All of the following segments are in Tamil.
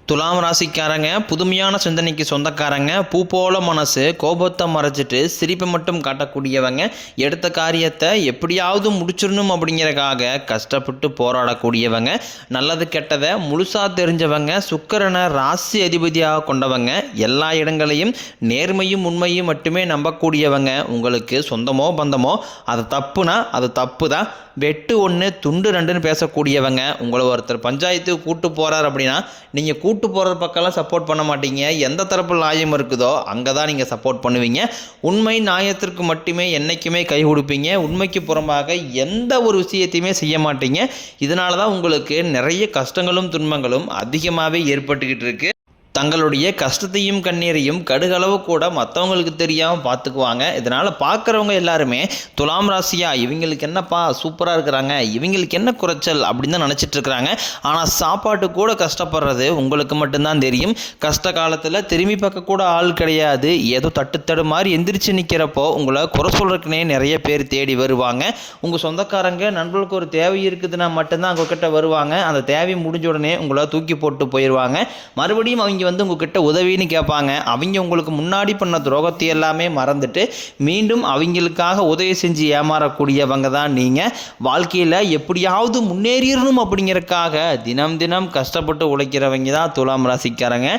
துலாம் ராசிக்காரங்க புதுமையான சிந்தனைக்கு சொந்தக்காரங்க, பூ போல மனசு, கோபத்தை மறைச்சிட்டு சிரிப்பை மட்டும் காட்டக்கூடியவங்க, எடுத்த காரியத்தை எப்படியாவது முடிச்சிடணும் அப்படிங்கிறக்காக கஷ்டப்பட்டு போராடக்கூடியவங்க, நல்லது கெட்டதை முழுசாக தெரிஞ்சவங்க, சுக்கிரனை ராசி அதிபதியாக கொண்டவங்க, எல்லா இடங்களையும் நேர்மையும் உண்மையும் மட்டுமே நம்பக்கூடியவங்க, உங்களுக்கு சொந்தமோ பந்தமோ அது தப்புனா அது தப்பு தான், வெட்டு ஒன்று துண்டு ரெண்டுன்னு பேசக்கூடியவங்க, உங்களை ஒருத்தர் பஞ்சாயத்துக்கு கூட்டு போகிறார் அப்படின்னா நீங்கள் கூட்டு போகிற பக்கம்லாம் சப்போர்ட் பண்ண மாட்டீங்க, எந்த தரப்பு நியாயம் இருக்குதோ அங்கே தான் நீங்கள் சப்போர்ட் பண்ணுவீங்க, உண்மை நியாயத்திற்கு மட்டுமே என்றைக்குமே கை கொடுப்பீங்க, உண்மைக்கு புறம்பாக எந்த ஒரு விஷயத்தையுமே செய்ய மாட்டீங்க. இதனால தான் உங்களுக்கு நிறைய கஷ்டங்களும் துன்பங்களும் அதிகமாகவே ஏற்பட்டுக்கிட்டு இருக்கு. தங்களுடைய கஷ்டத்தையும் கண்ணீரையும் கடுகளவு கூட மற்றவங்களுக்கு தெரியாமல் பார்த்துக்குவாங்க. இதனால் பார்க்குறவங்க எல்லாருமே துலாம் ராசியா இவங்களுக்கு என்னப்பா சூப்பராக இருக்கிறாங்க, இவங்களுக்கு என்ன குறைச்சல் அப்படின்னு தான் நினச்சிட்டு இருக்கிறாங்க. ஆனால் சாப்பாட்டு கூட கஷ்டப்படுறது உங்களுக்கு மட்டும்தான் தெரியும். கஷ்ட காலத்தில் திரும்பி பார்க்க கூட ஆள் கிடையாது. ஏதோ தட்டு மாதிரி எந்திரிச்சு நிற்கிறப்போ உங்களை குறை சொல்கிறதுக்குனே நிறைய பேர் தேடி வருவாங்க. உங்கள் சொந்தக்காரங்க நண்பர்களுக்கு ஒரு தேவை இருக்குதுன்னா மட்டும்தான் உங்ககிட்ட வருவாங்க. அந்த தேவை முடிஞ்ச உடனே உங்களை தூக்கி போட்டு போயிடுவாங்க. மறுபடியும் அவங்க உங்ககிட்ட உதவின்னு கேட்பாங்க. அவங்க உங்களுக்கு முன்னாடி பண்ண துரோகத்தை எல்லாமே மறந்துட்டு மீண்டும் அவங்களுக்காக உதவி செஞ்சு ஏமாறக்கூடியவங்க தான் நீங்கள். வாழ்க்கையில் எப்படியாவது முன்னேறிடணும் அப்படிங்கிறதுக்காக தினம் தினம் கஷ்டப்பட்டு உழைக்கிறவங்க தான் துலாம் ராசிக்காரங்க.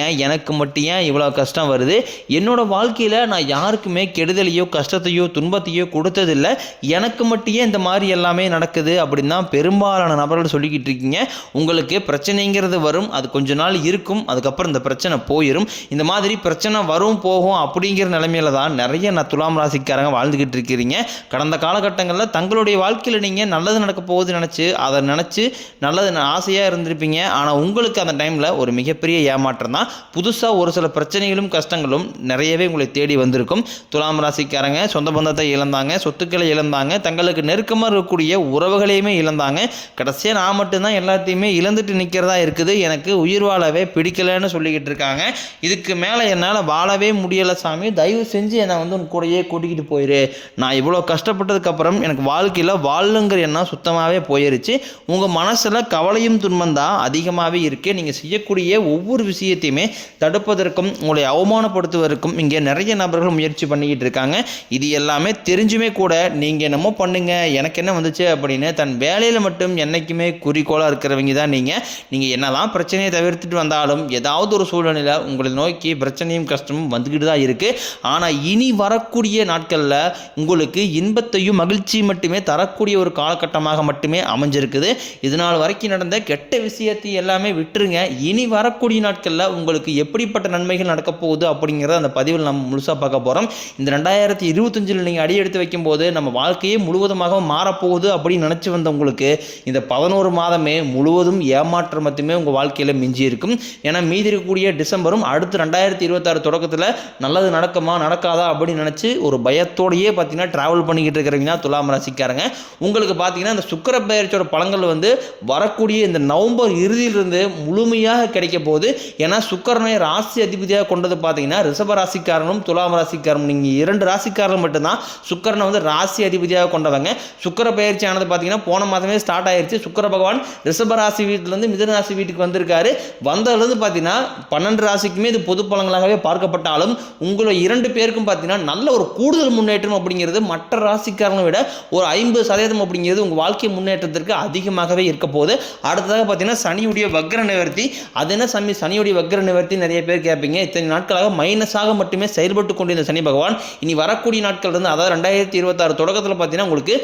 ஏன் எனக்கு மட்டும் ஏன் இவ்வளோ கஷ்டம் வருது, என்னோட வாழ்க்கையில் நான் யாருக்குமே கெடுதலையோ கஷ்டத்தையோ துன்பத்தையோ கொடுத்ததில்லை, எனக்கு மட்டும் ஏன் இந்த மாதிரி எல்லாமே நடக்குது அப்படின்னு தான் பெரும்பாலான நபர்கள் சொல்லிக்கிட்டு இருக்கீங்க. உங்களுக்கு பிரச்சனைங்கிறது வரும், அது கொஞ்ச நாள் இருக்கும், அதுக்கப்புறம் இந்த பிரச்சனை போயிடும். இந்த மாதிரி பிரச்சனை வரும் போகும் அப்படிங்கிற நிலைமையில தான் நிறைய துலாம் ராசிக்காரங்க வாழ்ந்துகிட்டு இருக்கிறீங்க. கடந்த காலகட்டங்களில் தங்களுடைய வாழ்க்கையில் நீங்கள் நல்லது நடக்க போகுது அதை நினச்சி நல்லது ஆசையாக இருந்திருப்பீங்க. ஆனால் உங்களுக்கு அந்த டைமில் ஒரு மிகப்பெரிய ஏமாற்றம் தான். புதுசாக ஒரு சில பிரச்சனைகளும் கஷ்டங்களும் நிறையவே உங்களை தேடி வந்திருக்கும். துலாம் ராசிக்காரங்க சொந்த பந்தத்தை இழந்தாங்க, சொத்துக்களை இழந்தாங்க, தங்களுக்கு நெருக்கமாக இருக்கக்கூடிய உறவுகளையுமே இழந்தாங்க. கடைசியாக நான் மட்டும்தான் எல்லாத்தையுமே இழந்துட்டு நிற்கிறதா இருக்குது, எனக்கு உயிர் வாழவே பிடிக்கலன்னு சொல்லிக்கிட்டு இருக்காங்க. இதுக்கு மேலே என்னால் வாழவே முடியலை சாமி, தயவு செஞ்சு என்னை உன் கூடையே கூட்டிக்கிட்டு போயிரு, நான் இவ்வளோ கஷ்டப்பட்டதுக்கப்புறம் எனக்கு வாழ்க்கையில் வாழுங்கிற எண்ணம் சுத்தமாகவே போயிருச்சு. உங்கள் மனசில் கவலையும் துன்பம் தான் அதிகமாகவே இருக்குது. நீங்கள் செய்யக்கூடிய ஒவ்வொரு விஷயத்தையுமே தடுப்பதற்கும் உங்களை அவமானப்படுத்துவதற்கும் இங்கே நிறைய நபர்கள் முயற்சி பண்ணிக்கிட்டு இருக்காங்க. இது எல்லாமே தெரிஞ்சுமே கூட நீங்கள் என்னமோ பண்ணுங்க எனக்கு என்ன வந்துச்சு அப்படின்னு தன் வேலையில் மட்டும் என்றைக்குமே குறிக்கோளாக இருக்கிறவங்க தான் நீங்கள் என்னதான் பிரச்சனையை தவிர்த்துட்டு வந்தாலும் ஏதாவது ஒரு சூழ்நிலையில் உங்களை நோக்கி பிரச்சனையும் கஷ்டமும் வந்துக்கிட்டு தான் இருக்குது. ஆனால் இனி வரக்கூடிய நாட்களில் உங்களுக்கு இன்பத்தையும் மகிழ்ச்சியும் மட்டுமே தரக்கூடிய ஒரு காலகட்டமாக மட்டுமே அமைஞ்சிருக்குது. இதனால் வரைக்கும் நடந்த கெட்ட விஷயத்தை எல்லாமே விட்டுருங்க. இனி வரக்கூடிய நாட்களில் உங்களுக்கு எப்படிப்பட்ட நன்மைகள் நடக்க போகுது அப்படிங்கிறத அந்த பதிவில் நம்ம முழுசாக பார்க்க போகிறோம். இந்த 2025 நீங்கள் அடி எடுத்து வைக்கும்போது நம்ம வாழ்க்கையே முழுவதுமாக மாறப்போகுது அப்படின்னு நினச்சி வந்த உங்களுக்கு இந்த 11 மாதமே முழுவதும் ஏமாற்றம் மட்டுமே உங்கள் வாழ்க்கையில் மிஞ்சி இருக்கும். ஏன்னா மீதி இருக்கக்கூடிய டிசம்பரும் அடுத்து 2026 தொடக்கத்தில் நல்லது நடக்குமா நடக்காதா அப்படின்னு நினச்சி ஒரு பயத்தோடையே பார்த்தீங்கன்னா ட்ராவல் பண்ணிக்கிட்டு இருக்கிறீங்கன்னா துலாம் ராசிக்காரங்க. உங்களுக்கு பார்த்தீங்கன்னா இந்த சுக்கிர பெயர்ச்சியோட பலன்கள் வரக்கூடிய இந்த நவம்பர் இறுதியிலிருந்து முழுமையாக கிடைக்க போகுது. ஏன்னா சுக்கிரனை ராசி அதிபதியாக கொண்டது பார்த்தீங்கன்னா ரிஷப ராசிக்காரனும் துலாம் ராசிக்காரனும், நீங்கள் 2 ராசிக்காரர்கள் மட்டும்தான் சுக்கிரனை ராசி அதிபதியாக கொண்டவங்க. சுக்கிர பெயர்ச்சி ஆனது பார்த்தீங்கன்னா போன மாதமே ஸ்டார்ட் ஆயிடுச்சு. சுக்கிர பகவான் ரிஷப ராசி வீட்டிலேருந்து மிதுன ராசி வீட்டுக்கு வந்திருக்காரு. வந்ததுலேருந்து பார்த்தீங்கன்னா 12 ராசிக்குமே இது பொது பலன்களாகவே பார்க்கப்பட்டாலும் உங்களை 2 பேருக்கும் பார்த்தீங்கன்னா நல்ல ஒரு கூடுதல் முன்னேற்றம் அப்படிங்கிறது மற்ற ராசிக்காரங்களை விட ஒரு 50% அப்படிங்கிறது உங்கள் வாழ்க்கை முன்னேற்றத்திற்கு அதிகமாகவே இருக்க போகுது. அடுத்ததாக பார்த்தீங்கன்னா சனியுடைய வக்ர நிவர்த்தி. அது என்ன சனியுடைய வக்ர நிவர்த்தி நிறைய பேர் கேட்பீங்க. இத்தனை நாட்களாக மைனஸாக மட்டுமே செயல்பட்டு கொண்டிருந்த சனி பகவான் இனி வரக்கூடிய நாட்கள் இருந்து, அதாவது 2026 தொடக்கத்தில் பார்த்தீங்கன்னா உங்களுக்கு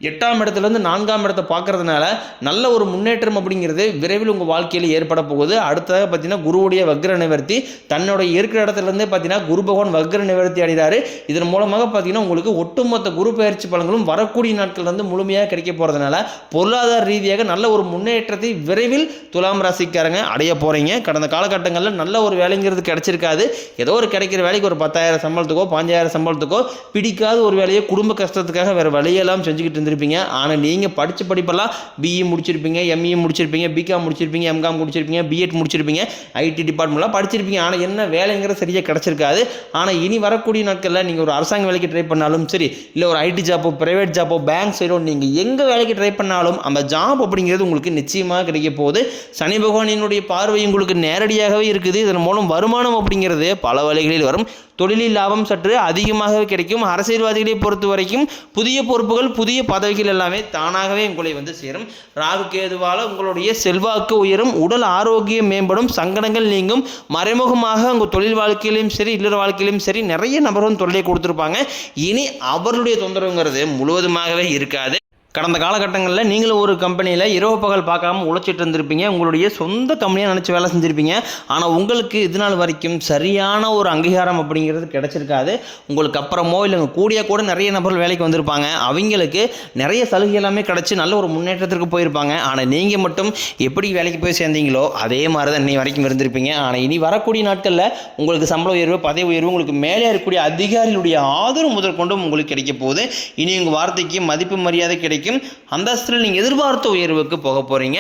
8ஆம் இடத்துலேருந்து 4ஆம் இடத்தை பார்க்கறதுனால நல்ல ஒரு முன்னேற்றம் அப்படிங்கிறது விரைவில் உங்கள் வாழ்க்கையில் ஏற்பட போகுது. அடுத்ததாக பார்த்தீங்கன்னா குருவுடைய வக்ர நிவர்த்தி, தன்னுடைய இருக்கிற இடத்துலேருந்தே பார்த்தீங்கன்னா குரு பகவான் வக்ர நிவர்த்தி அடைகிறாரு. இதன் மூலமாக பார்த்தீங்கன்னா உங்களுக்கு ஒட்டுமொத்த குரு பயிற்சி பலன்களும் வரக்கூடிய நாட்கள் வந்து முழுமையாக கிடைக்க போகிறதுனால பொருளாதார ரீதியாக நல்ல ஒரு முன்னேற்றத்தை விரைவில் துலாம் ராசிக்காரங்க அடைய போகிறீங்க. கடந்த காலகட்டங்களில் நல்ல ஒரு வேலைங்கிறது கிடைச்சிருக்காது. ஏதோ ஒரு கிடைக்கிற வேலைக்கு ஒரு 10,000 சம்பளத்துக்கோ 5,000 சம்பளத்துக்கோ பிடிக்காத ஒரு வேலையை குடும்ப கஷ்டத்துக்காக வேறு வழியெல்லாம் செஞ்சுக்கிட்டு இருந்திருப்பீங்க. ஆனால் நீங்கள் படித்த படிப்பெல்லாம் பிஇ முடிச்சிருப்பீங்க, எம்இ முடிச்சிருப்பீங்க, பிகாம் முடிச்சிருப்பீங்க, எம்காம் முடிச்சிருப்பீங்க, பிஎட் முடிச்சிருப்பீங்க, ஐடி டிபார்ட்மெண்ட்லாம் படிச்சிருப்பீங்க. ஆனால் என்ன வேலைங்கிறது சரியாக கிடச்சிருக்காது. ஆனால் இனி வரக்கூடிய நாட்களில் நீங்கள் ஒரு அரசாங்க வேலைக்கு ட்ரை பண்ணாலும் சரி, இல்லை ஒரு ஐடி ஜாப்போ, ப்ரைவேட் ஜாப்போ, பேங்க் சைடோ நீங்கள் எங்கே வேலைக்கு ட்ரை பண்ணாலும் அந்த ஜாப் அப்படிங்கிறது உங்களுக்கு நிச்சயமாக கிடைக்க போகுது. சனி பகவானினுடைய பார்வை உங்களுக்கு நேரடியாகவே இருக்குது. இதன் மூலம் வருமானம் அப்படிங்கிறது பல வழிகளில் வரும். தொழிலில் லாபம் சற்று அதிகமாகவே கிடைக்கும். அரசியல்வாதிகளை பொறுத்த வரைக்கும் புதிய பொறுப்புகள், புதிய பதவிகள் எல்லாமே தானாகவே உங்களை வந்து சேரும். ராகு கேதுவால் உங்களுடைய செல்வாக்கு உயரும், உடல் ஆரோக்கியம் மேம்படும், சங்கடங்கள் நீங்கும். மறைமுகமாக உங்கள் தொழில் வாழ்க்கையிலும் சரி, இல்லற வாழ்க்கையிலும் சரி நிறைய நபர்களும் தொல்லை கொடுத்துருப்பாங்க. இனி அவர்களுடைய தொந்தரவுங்கிறது முழுவதுமாகவே இருக்காது. கடந்த காலகட்டங்களில் நீங்களும் ஒரு கம்பெனியில் இரவு பகல் பார்க்காம உழைச்சிட்டு இருந்திருப்பீங்க. உங்களுடைய சொந்த கம்பெனியாக நினச்சி வேலை செஞ்சுருப்பீங்க. ஆனால் உங்களுக்கு இது நாள் வரைக்கும் சரியான ஒரு அங்கீகாரம் அப்படிங்கிறது கிடச்சிருக்காது. உங்களுக்கு அப்புறமோ இல்லை கூட நிறைய நபர்கள் வேலைக்கு வந்திருப்பாங்க. அவங்களுக்கு நிறைய சலுகை எல்லாமே கிடச்சி நல்ல ஒரு முன்னேற்றத்திற்கு போயிருப்பாங்க. ஆனால் நீங்கள் மட்டும் எப்படி வேலைக்கு போய் சேர்ந்தீங்களோ அதே மாதிரி தான் இன்னை வரைக்கும் இருந்திருப்பீங்க. ஆனால் இனி வரக்கூடிய நாட்களில் உங்களுக்கு சம்பள உயர்வு, பதவி உயர்வு, உங்களுக்கு மேலே இருக்கக்கூடிய அதிகாரிகளுடைய ஆதரவு முதற்கொண்டும் உங்களுக்கு கிடைக்க போகுது. இனி உங்கள் வார்த்தைக்கு மதிப்பு மரியாதை கிடைக்கும். அந்தஸ்தில் நீங்கள் எதிர்பார்த்த உயர்வுக்கு போக போகிறீங்க.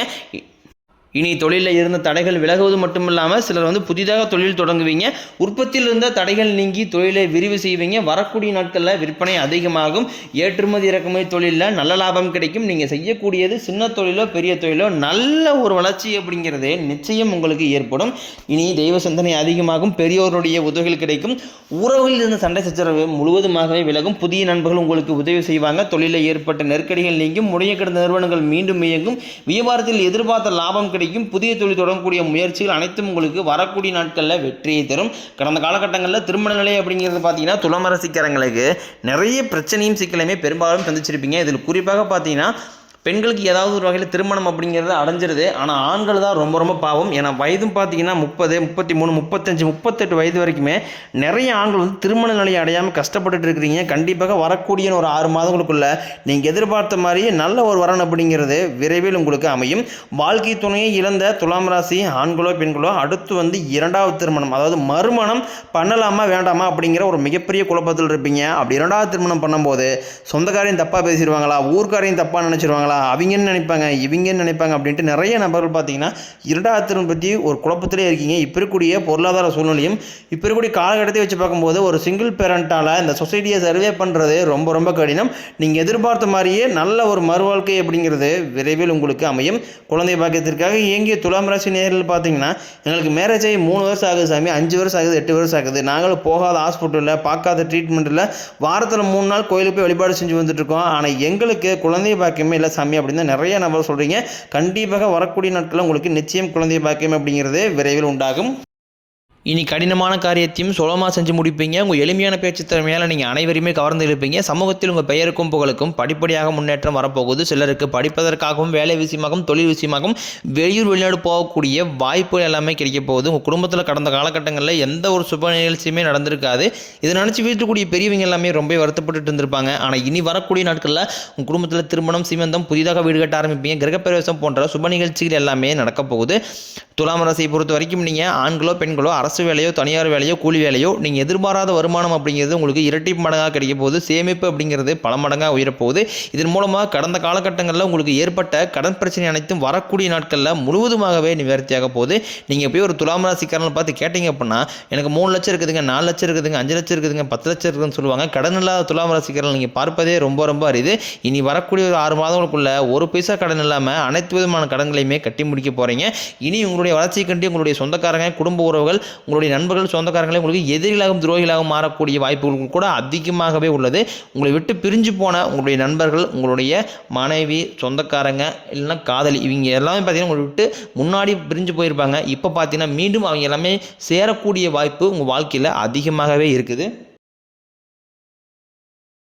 இனி தொழிலில் இருந்த தடைகள் விலகுவது மட்டும் இல்லாமல் சிலர் வந்து புதிதாக தொழில் தொடங்குவீங்க. உற்பத்தியில் இருந்த தடைகள் நீங்கி தொழிலை விரிவு செய்வீங்க. வரக்கூடிய நாட்களில் விற்பனை அதிகமாகும். ஏற்றுமதி இறக்குமதி தொழிலில் நல்ல லாபம் கிடைக்கும். நீங்கள் செய்யக்கூடியது சின்ன தொழிலோ பெரிய தொழிலோ நல்ல ஒரு வளர்ச்சி அப்படிங்கிறது நிச்சயம் உங்களுக்கு ஏற்படும். இனி தெய்வ சிந்தனை அதிகமாகும். பெரியோருடைய உதவிகள் கிடைக்கும். உறவுகளில் இருந்த சண்டை சச்சரவு முழுவதுமாகவே விலகும். புதிய நண்பர்கள் உங்களுக்கு உதவி செய்வாங்க. தொழிலில் ஏற்பட்ட நெருக்கடிகள் நீங்கும். முறைய கிடந்த நிறுவனங்கள் மீண்டும் இயங்கும். வியாபாரத்தில் எதிர்பார்த்த லாபம் கிடைக்கும். புதிய தொழில் தொடங்கக்கூடிய முயற்சிகள் அனைத்தும் உங்களுக்கு வரக்கூடிய நாட்களில் வெற்றியை தரும். கடந்த காலகட்டங்களில் திருமண நிலை அப்படிங்கிறது பார்த்தீங்கன்னா துலாம் ராசிக்காரங்களுக்கு நிறைய பிரச்சனையும் சிக்கலையுமே பெரும்பாலும் சந்திச்சிருப்பீங்க. இதில் குறிப்பாக பார்த்தீங்கன்னா பெண்களுக்கு ஏதாவது ஒரு வகையில் திருமணம் அப்படிங்கிறது அடைஞ்சிருது. ஆனால் ஆண்கள் தான் ரொம்ப ரொம்ப பாவம். ஏன்னா வயதும் பார்த்தீங்கன்னா 30, 33, 35, 38 வயது வரைக்குமே நிறைய ஆண்கள் வந்து திருமண நிலையை அடையாமல் கஷ்டப்பட்டுட்டு இருக்கிறீங்க. கண்டிப்பாக வரக்கூடிய ஒரு 6 மாதங்களுக்குள்ள நீங்கள் எதிர்பார்த்த மாதிரியே நல்ல ஒரு வரன் அப்படிங்கிறது விரைவில் உங்களுக்கு அமையும். வாழ்க்கை துணையை இழந்த துலாம் ராசி ஆண்களோ பெண்களோ அடுத்து வந்து 2வது திருமணம், அதாவது மறுமணம் பண்ணலாமா வேண்டாமா அப்படிங்கிற ஒரு மிகப்பெரிய குழப்பத்தில் இருப்பீங்க. அப்படி 2வது திருமணம் பண்ணும்போது சொந்தக்காரையும் தப்பாக பேசிடுவாங்களா, ஊர்க்காரையும் தப்பாக நினச்சிருவாங்களா, அவங்க என்ன நினைப்பாங்க, இவங்க என்ன நினைப்பாங்க அப்படின்ட்டு நிறைய நபர்கள் பார்த்தீங்கன்னா 2வது திருமணம் பற்றி ஒரு குழப்பத்திலே இருக்கீங்க. இப்போ இருக்கக்கூடிய பொருளாதார சூழ்நிலையும் இப்போ இருக்கக்கூடிய காலகட்டத்தை வச்சு பார்க்கும்போது ஒரு சிங்கிள் பேரண்டால் இந்த சொசைட்டியை சர்வே பண்ணுறது ரொம்ப ரொம்ப கடினம். நீங்கள் எதிர்பார்த்த மாதிரியே நல்ல ஒரு மறுவாழ்க்கை அப்படிங்கிறது விரைவில் உங்களுக்கு அமையும். குழந்தை பாக்கியத்திற்காக இயங்கிய துலாம் ராசி நேரில் பார்த்தீங்கன்னா எங்களுக்கு மேரேஜ் ஆகி 3 வருஷம் ஆகுது சாமி, 5 வருஷம் ஆகுது, 8 வருஷம் ஆகுது, நாங்களும் போகாத ஹாஸ்பிட்டலில் பார்க்காத ட்ரீட்மெண்ட்டில் வாரத்தில் 3 நாள் கோயிலுக்கு போய் வழிபாடு செஞ்சு வந்துட்டுருக்கோம். ஆனால் எங்களுக்கு குழந்தை பாக்கியமே இல்லை சாமி அப்படின்னு தான் நிறைய நபர் சொல்கிறீங்க. கண்டிப்பாக வரக்கூடிய நாட்களில் உங்களுக்கு நிச்சயம் குழந்தை பாக்கியம் அப்படிங்கிறது விரைவில் உண்டாகும். இனி கடினமான காரியத்தையும் சுலமாக செஞ்சு முடிப்பீங்க. உங்கள் எளிமையான பேச்சு திறமையால் நீங்கள் அனைவருமே கவர்ந்து இருப்பீங்க. சமூகத்தில் உங்கள் பெயருக்கும் புகழுக்கும் படிப்படியாக முன்னேற்றம் வரப்போகுது. சிலருக்கு படிப்பதற்காகவும் வேலை விஷயமாகவும் தொழில் விஷயமாகவும் வெளியூர் வெளிநாடு போகக்கூடிய வாய்ப்புகள் எல்லாமே கிடைக்க போகுது. உங்கள் குடும்பத்தில் கடந்த காலகட்டங்களில் எந்த ஒரு சுப நிகழ்ச்சியுமே நடந்திருக்காது. இதை நினச்சி வீட்டுக்கூடிய பெரியவங்க எல்லாமே ரொம்ப வருத்தப்பட்டு இருந்திருப்பாங்க. ஆனால் இனி வரக்கூடிய நாட்களில் உங்கள் குடும்பத்தில் திருமணம், சீமந்தம், புதிதாக வீடு கட்ட ஆரம்பிப்பீங்க. கிரகப்பிரவேசம் போன்ற சுப நிகழ்ச்சிகள் எல்லாமே நடக்க போகுது. துலாம் ராசியை பொறுத்த வரைக்கும் நீங்கள் ஆண்களோ பெண்களோ அரசு வேலையோ தனியார் வேலையோ கூலி வேலையோ நீங்கள் எதிர்பாராத வருமானம் அப்படிங்கிறது உங்களுக்கு இரட்டிப்பு மடங்காக கிடைக்க போகுது. சேமிப்பு அப்படிங்கிறது பல மடங்காக உயரப்போகுது. இதன் மூலமாக கடந்த காலகட்டங்களில் உங்களுக்கு ஏற்பட்ட கடன் பிரச்சனை அனைத்தும் வரக்கூடிய நாட்களில் முழுவதுமாகவே நிவர்த்தியாக போகுது. நீங்கள் போய் ஒரு துலாம் ராசிக்காரனை பார்த்து கேட்டீங்க அப்படின்னா எனக்கு 3 லட்சம் இருக்குதுங்க, 4 லட்சம் இருக்குதுங்க, 5 லட்சம் இருக்குதுங்க, 10 லட்சம் இருக்குதுன்னு சொல்லுவாங்க. கடன் இல்லாத துலாம் ராசிக்காரர்கள் நீங்கள் பார்ப்பதே ரொம்ப ரொம்ப அரிது. இனி வரக்கூடிய ஒரு 6 மாதங்களுக்குள்ள ஒரு பைசா கடன் இல்லாமல் அனைத்து விதமான கடன்களையுமே கட்டி முடிக்க போகிறீங்க. இனி உங்களுடைய வளர்ச்சியை கண்டு உங்களுடைய சொந்தக்காரங்க, குடும்ப உறவுகள், உங்களுடைய நண்பர்கள், சொந்தக்காரங்களே உங்களுக்கு எதிரிகளாகவும் துரோகிகளாகவும் மாறக்கூடிய வாய்ப்புகள் கூட அதிகமாகவே உள்ளது. உங்களை விட்டு பிரிஞ்சு போன உங்களுடைய நண்பர்கள், உங்களுடைய மனைவி, சொந்தக்காரங்க, இல்லைன்னா காதலி, இவங்க எல்லாமே பார்த்தீங்கன்னா உங்களை விட்டு முன்னாடி பிரிஞ்சு போயிருப்பாங்க. இப்போ பார்த்தீங்கன்னா மீண்டும் அவங்க எல்லாமே சேரக்கூடிய வாய்ப்பு உங்கள் வாழ்க்கையில் அதிகமாகவே இருக்குது.